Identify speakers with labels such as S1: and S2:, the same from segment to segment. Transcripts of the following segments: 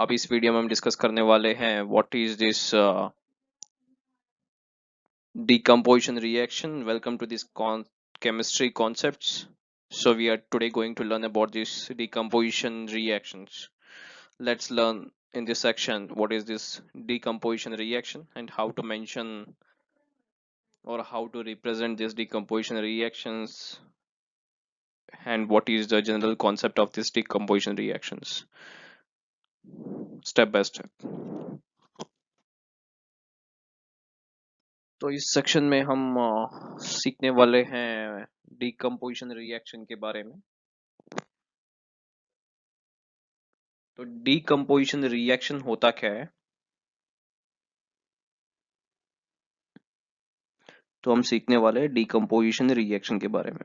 S1: अब इस वीडियो में हम डिस्कस करने वाले हैं what is this decomposition reaction. Welcome to this chemistry concepts. So we are today going to learn about these decomposition reactions. Let's learn in this section what is this decomposition reaction and how to mention or how to represent these decomposition reactions and what is the general concept of this decomposition reactions step by step. तो इस section में हम सीखने वाले हैं decomposition reaction के बारे में। तो डिकम्पोजिशन रिएक्शन होता क्या है, तो हम सीखने वाले हैं डिकम्पोजिशन रिएक्शन के बारे में।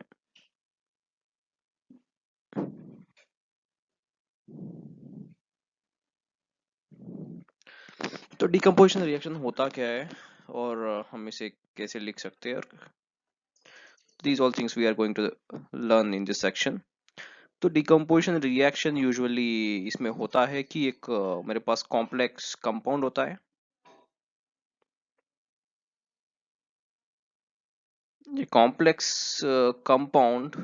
S1: तो डिकम्पोजिशन रिएक्शन होता क्या है और हम इसे कैसे लिख सकते हैं, और these all things we are going to learn in this section. तो डिकम्पोजिशन रिएक्शन यूजुअली इसमें होता है कि एक मेरे पास कॉम्प्लेक्स कंपाउंड होता है। ये कॉम्प्लेक्स कंपाउंड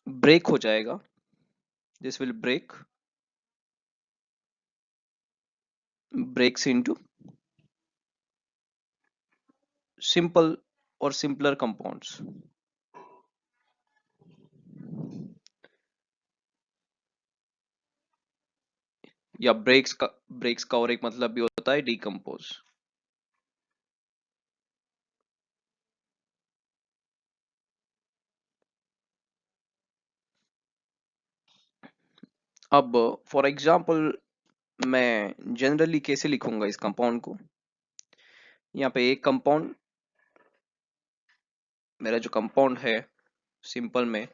S1: ब्रेक हो जाएगा, this will breaks into simple or simpler compounds. या ब्रेक्स का और एक मतलब भी होता है डिकम्पोज। अब फॉर एग्जांपल मैं जनरली कैसे लिखूंगा इस कंपाउंड को। यहाँ पे एक कंपाउंड, मेरा जो कंपाउंड है सिंपल में,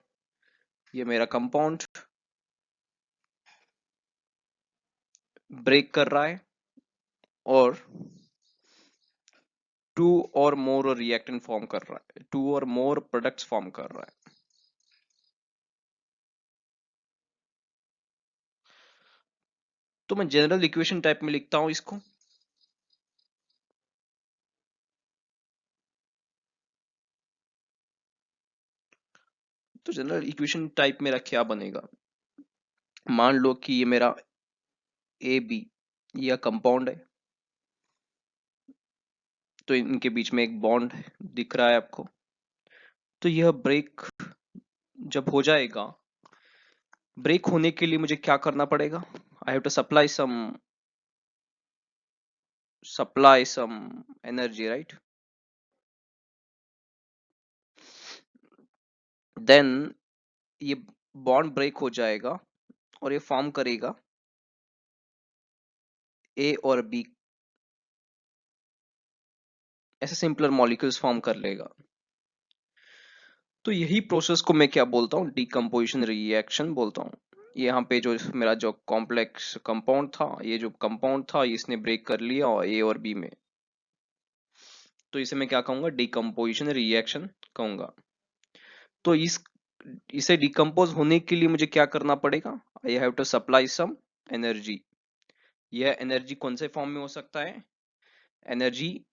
S1: ये मेरा कंपाउंड ब्रेक कर रहा है और टू और मोर रिएक्टेंट फॉर्म कर रहा है, टू और मोर प्रोडक्ट्स फॉर्म कर रहा है। तो मैं जनरल इक्वेशन टाइप में लिखता हूं इसको। तो जनरल इक्वेशन टाइप मेरा क्या बनेगा, मान लो कि ये मेरा ए बी यह कंपाउंड है, तो इनके बीच में एक बॉन्ड दिख रहा है आपको। तो यह ब्रेक जब हो जाएगा, ब्रेक होने के लिए मुझे क्या करना पड़ेगा, I have to supply some energy, right. Then ये बॉन्ड ब्रेक हो जाएगा और ये फॉर्म करेगा ए और बी, ऐसे सिंपलर मॉलिक्यूल्स फॉर्म कर लेगा। तो यही प्रोसेस को मैं क्या बोलता हूँ, डिकम्पोजिशन रिएक्शन बोलता हूँ। यहाँ पे जो मेरा जो कॉम्प्लेक्स कंपाउंड था, ये जो कंपाउंड था इसने ब्रेक कर लिया और ए और बी में, तो इसे मैं क्या कहूंगा, डिकम्पोजिशन रिएक्शन कहूंगा। तो इसे डिकम्पोज होने के लिए मुझे क्या करना पड़ेगा, I have to supply some energy. यह एनर्जी कौन से फॉर्म में हो सकता है, एनर्जी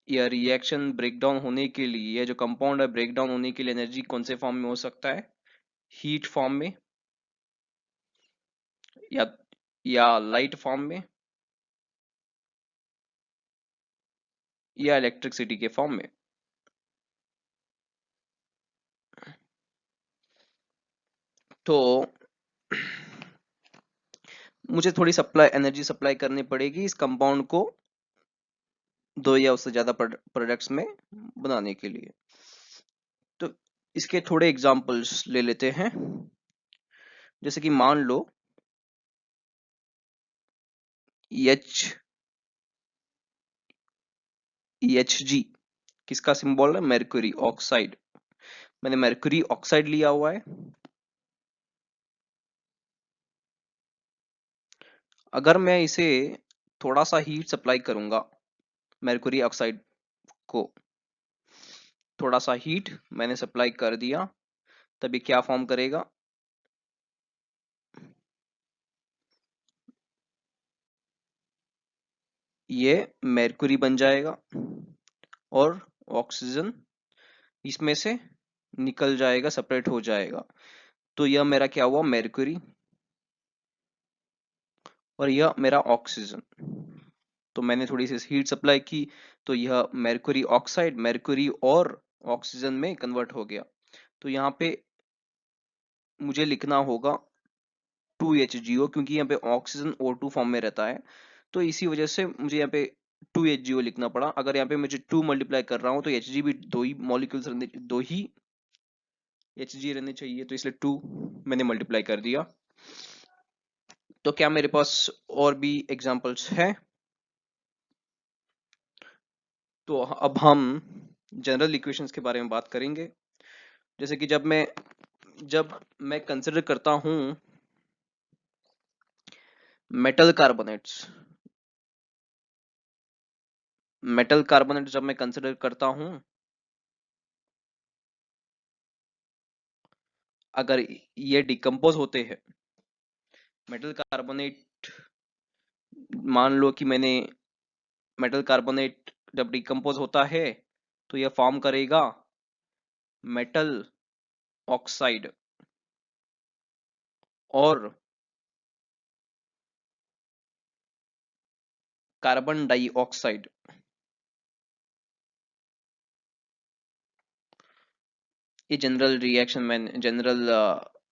S1: या रिएक्शन ब्रेकडाउन होने के लिए, यह जो कंपाउंड है ब्रेकडाउन होने के लिए एनर्जी कौन से फॉर्म में हो सकता है, हीट फॉर्म में या लाइट फॉर्म में या इलेक्ट्रिसिटी के फॉर्म में। तो मुझे थोड़ी एनर्जी सप्लाई करनी पड़ेगी इस कंपाउंड को दो या उससे ज्यादा प्रोडक्ट्स में बनाने के लिए। तो इसके थोड़े एग्जांपल्स ले लेते हैं। जैसे कि मान लो EHG किसका सिंबल है, mercury ऑक्साइड। मैंने mercury ऑक्साइड लिया हुआ है। अगर मैं इसे थोड़ा सा हीट सप्लाई करूंगा, mercury ऑक्साइड को थोड़ा सा हीट मैंने सप्लाई कर दिया, तभी क्या फॉर्म करेगा, ये mercury बन जाएगा और ऑक्सीजन इसमें से निकल जाएगा, सेपरेट हो जाएगा। तो यह मेरा क्या हुआ, mercury, और यह मेरा ऑक्सीजन। तो मैंने थोड़ी सी हीट सप्लाई की तो यह mercury ऑक्साइड mercury और ऑक्सीजन में कन्वर्ट हो गया। तो यहाँ पे मुझे लिखना होगा 2HGO, क्योंकि यहाँ पे ऑक्सीजन O2 फॉर्म में रहता है, तो इसी वजह से मुझे यहाँ पे 2HGO लिखना पड़ा। अगर यहाँ पे मुझे 2 मल्टीप्लाई कर रहा हूँ तो Hg भी दो ही मॉलिक्यूल्स रहने, दो ही Hg रहने चाहिए, तो इसलिए 2 मैंने मल्टीप्लाई कर दिया। तो क्या मेरे पास और भी एग्जांपल्स हैं? तो अब हम जनरल इक्वेशंस के बारे में बात करेंगे। जैसे कि जब मैं कंसिडर करता हूं मेटल कार्बोनेट जब मैं कंसिडर करता हूं, अगर ये डिकम्पोज होते हैं, मेटल कार्बोनेट, मान लो कि मैंने मेटल कार्बोनेट जब डिकम्पोज होता है तो यह फॉर्म करेगा मेटल ऑक्साइड और कार्बन डाइऑक्साइड। ये जनरल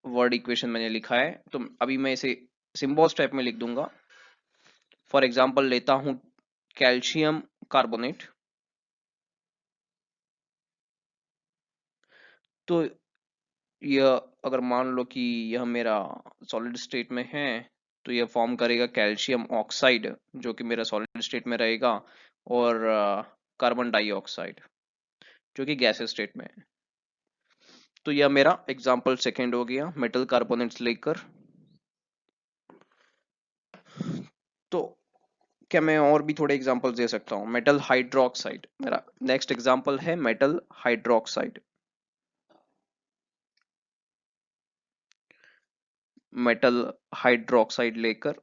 S1: वर्ड इक्वेशन मैंने लिखा है, तो अभी मैं इसे सिंबल्स टाइप में लिख दूंगा। फॉर एग्जांपल लेता हूं कैल्शियम कार्बोनेट, तो यह अगर मान लो कि यह मेरा सॉलिड स्टेट में है तो यह फॉर्म करेगा कैल्शियम ऑक्साइड, जो कि मेरा सॉलिड स्टेट में रहेगा, और कार्बन डाइऑक्साइड जो कि गैस स्टेट में है। तो यह मेरा एग्जांपल सेकेंड हो गया मेटल कार्बोनेट्स लेकर। तो क्या मैं और भी थोड़े एग्जांपल्स दे सकता हूँ? मेटल हाइड्रोक्साइड मेरा नेक्स्ट एग्जांपल है, मेटल हाइड्रोक्साइड। मेटल हाइड्रोक्साइड लेकर,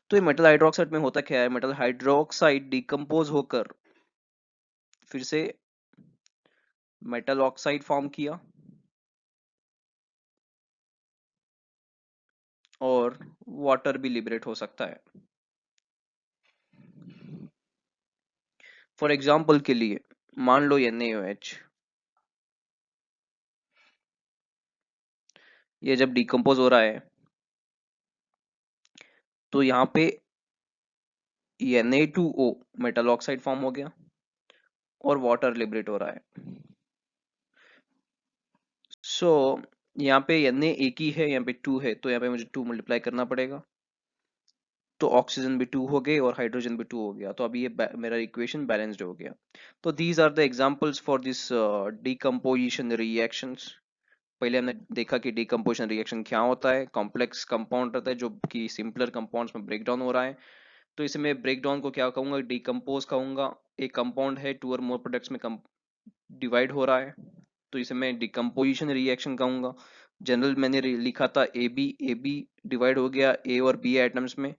S1: तो ये मेटल हाइड्रोक्साइड में होता क्या है, मेटल हाइड्रोक्साइड डिकम्पोज होकर फिर से मेटल ऑक्साइड फॉर्म किया और वाटर भी लिबरेट हो सकता है। फॉर एग्जाम्पल के लिए मान लो NaOH, ये जब डिकम्पोज हो रहा है तो यहाँ पे Na2O मेटल ऑक्साइड फॉर्म हो गया और वाटर लिबरेट हो रहा है। सो यहाँ पे Na एक ही है, यहाँ पे 2 है, तो यहाँ पे मुझे 2 मल्टीप्लाई करना पड़ेगा, तो ऑक्सीजन भी 2 हो गए और हाइड्रोजन भी 2 हो गया, तो अभी ये मेरा इक्वेशन बैलेंस्ड हो गया। तो these are the examples for this decomposition reactions. पहले हमने देखा कि डिकम्पोजिशन रिएक्शन क्या होता है, कॉम्प्लेक्स कंपाउंड रहता है जो कि सिंपलर कंपाउंड्स में ब्रेक डाउन हो रहा है। तो इसे मैं ब्रेक डाउन को क्या कहूंगा, डिकम्पोज कहूंगा। एक कंपाउंड है 2 और मोर प्रोडक्ट्स में डिवाइड हो रहा है, तो इसे मैं डिकम्पोजिशन रिएक्शन कहूंगा। जनरल मैंने लिखा था ए बी डिवाइड हो गया ए और बी एटम्स में।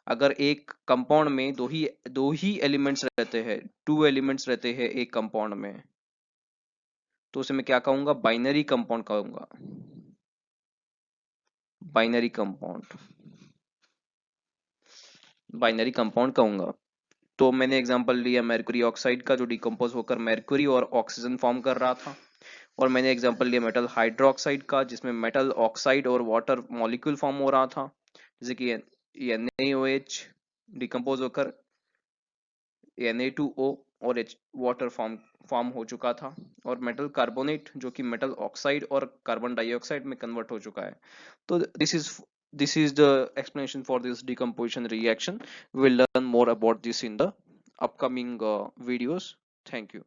S1: अगर एक कंपाउंड में दो ही एलिमेंट्स रहते हैं, 2 एलिमेंट्स रहते हैं एक कंपाउंड में, तो उसे मैं क्या कहूंगा, बाइनरी कंपाउंड कहूंगा। बाइनरी कंपाउंड बाइनरी कंपाउंड कहूंगा। तो मैंने एग्जांपल लिया mercury ऑक्साइड का, जो डिकम्पोज होकर mercury और ऑक्सीजन फॉर्म कर रहा था, और मैंने एग्जांपल लिया मेटल हाइड्रोक्साइड का, जिसमें मेटल ऑक्साइड और वाटर मॉलिक्यूल फॉर्म हो रहा था, जैसे कि NaOH डिकम्पोज होकर Na2O और H वाटर फॉर्म हो चुका था, और मेटल कार्बोनेट जो कि मेटल ऑक्साइड और कार्बन डाइऑक्साइड में कन्वर्ट हो चुका है। तो this is the explanation for this decomposition reaction. We'll learn more about this in the upcoming videos. Thank you.